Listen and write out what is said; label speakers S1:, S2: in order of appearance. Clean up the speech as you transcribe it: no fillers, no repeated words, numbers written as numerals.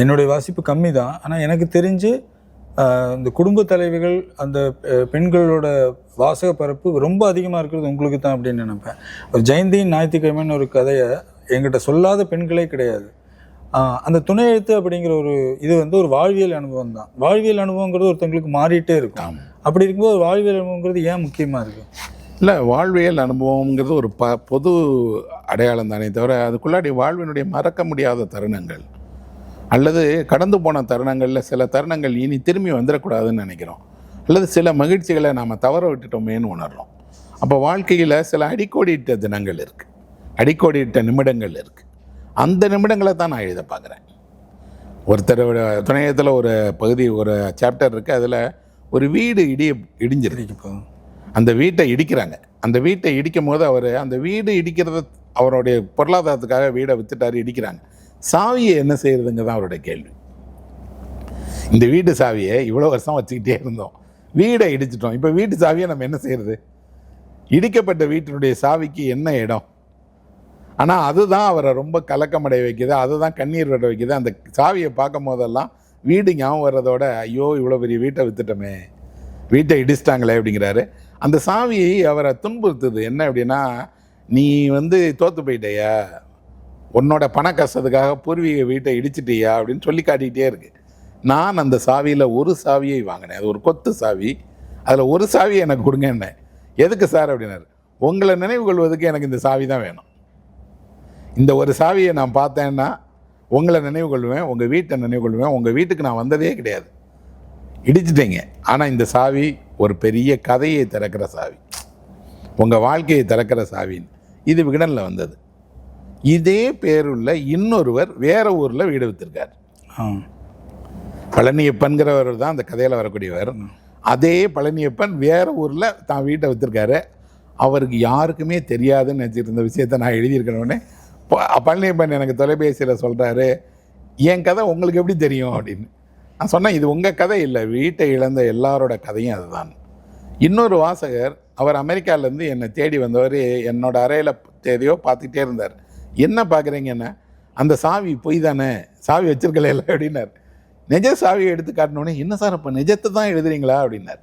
S1: என்னுடைய வாசிப்பு கம்மி தான். ஆனால் எனக்கு தெரிஞ்சு இந்த குடும்ப தலைவிகள் அந்த பெண்களோட வாசக பரப்பு ரொம்ப அதிகமாக இருக்கிறது உங்களுக்கு தான் அப்படின்னு நினைப்பேன். ஒரு ஜெயந்தியின் ஞாயிற்றுக்கிழமைன்னு ஒரு கதையை என்கிட்ட சொல்லாத பெண்களே கிடையாது. அந்த துணை எழுத்து அப்படிங்கிற ஒரு இது வந்து ஒரு வாழ்வியல் அனுபவம் தான். வாழ்வியல் அனுபவங்கிறது ஒருத்தங்களுக்கு மாறிட்டே இருக்கும். அப்படி இருக்கும்போது வாழ்வியல் அனுபவங்கிறது ஏன் முக்கியமாக இருக்குது?
S2: இல்லை, வாழ்வியல் அனுபவங்கிறது ஒரு பொது அடையாளம் தானே தவிர அதுக்குள்ளாடி வாழ்வினுடைய மறக்க முடியாத தருணங்கள் அல்லது கடந்து போன தருணங்களில் சில தருணங்கள் இனி திரும்பி வந்துடக்கூடாதுன்னு நினைக்கிறோம். அல்லது சில மகிழ்ச்சிகளை நாம் தவற விட்டுட்டோமேன்னு உணர்றோம். அப்போ வாழ்க்கையில் சில அடிக்கோடிட்ட தினங்கள் இருக்குது, அடிக்கோடிட்ட நிமிடங்கள் இருக்குது. அந்த நிமிடங்களை தான் நான் எழுத பார்க்குறேன். ஒருத்தரோட துணையத்தில் ஒரு பகுதி, ஒரு சாப்டர் இருக்குது. அதில் ஒரு வீடு இடிஞ்சிருக்கு. அந்த வீட்டை இடிக்கிறாங்க. அந்த வீட்டை இடிக்கும் போது அவர் அந்த வீடு இடிக்கிறத அவருடைய பொருளாதாரத்துக்காக வீடை விற்றுட்டாரு, இடிக்கிறாங்க. சாவியை என்ன செய்கிறதுங்க தான் அவருடைய கேள்வி. இந்த வீட்டு சாவியை இவ்வளோ வருஷம் வச்சுக்கிட்டே இருந்தோம், வீடை இடிச்சிட்டோம், இப்போ வீட்டு சாவியை நம்ம என்ன செய்கிறது? இடிக்கப்பட்ட வீட்டினுடைய சாவிக்கு என்ன இடம்? ஆனால் அதுதான் அவரை ரொம்ப கலக்கமடைய வைக்கிது, அதுதான் கண்ணீர் விட வைக்கிது. அந்த சாவியை பார்க்கும் போதெல்லாம் வீடு ஞாபகம் வர்றதோட ஐயோ இவ்வளோ பெரிய வீட்டை விற்றுட்டோமே, வீட்டை இடிச்சிட்டாங்களே அப்படிங்கிறாரு. அந்த சாவியை அவரை துன்புறுத்துது. என்ன அப்படின்னா, நீ தோற்று போயிட்டையா, உன்னோட பண கஷ்டத்துக்காக பூர்வீக வீட்டை இடிச்சிட்டியா அப்படின்னு சொல்லி காட்டிக்கிட்டே இருக்கு. நான் அந்த சாவியில் ஒரு சாவியை வாங்கினேன், அது ஒரு கொத்து சாவி, அதில் ஒரு சாவியை எனக்கு கொடுங்க. என்ன எதுக்கு சார் அப்படின்னாரு. உங்களை நினைவு கொள்வதுக்கு எனக்கு இந்த சாவி தான் வேணும். இந்த ஒரு சாவியை நான் பார்த்தேன்னா உங்களை நினைவு கொள்வேன், உங்கள் வீட்டை நினைவு கொள்வேன். உங்கள் வீட்டுக்கு நான் வந்ததே கிடையாது, இடிச்சிட்டீங்க. ஆனால் இந்த சாவி ஒரு பெரிய கதையை திறக்கிற சாவி, உங்கள் வாழ்க்கையை திறக்கிற சாவின்னு. இது விகடனில் வந்தது. இதே பேருள்ள இன்னொருவர் வேற ஊரில் வீடு விற்றுருக்கார். பழனியப்பன்கிறவர் தான் அந்த கதையில் வரக்கூடியவர். அதே பழனியப்பன் வேற ஊரில் தான் வீட்டை விற்றுருக்காரு. அவருக்கு யாருக்குமே தெரியாதுன்னு நினச்சிட்டு இருந்த விஷயத்த நான் எழுதியிருக்கணுன்னே பழனியப்பன் எனக்கு தொலைபேசியில் சொல்கிறாரு, என் கதை உங்களுக்கு எப்படி தெரியும் அப்படின்னு. நான் சொன்னேன், இது உங்கள் கதை இல்லை, வீட்டை இழந்த எல்லாரோட கதையும் அதுதான். இன்னொரு வாசகர், அவர் அமெரிக்காவிலேருந்து என்னை தேடி வந்தவர், என்னோட அறையில் தேதியோ பார்த்துக்கிட்டே இருந்தார். என்ன பார்க்குறீங்கன்னா, அந்த சாவி பொய் தானே, சாவி வச்சிருக்கல அப்படின்னார். நிஜ சாவியை எடுத்து காட்டினோடனே, என்ன சார் அப்போ நிஜத்தை தான் எழுதுறீங்களா அப்படின்னார்.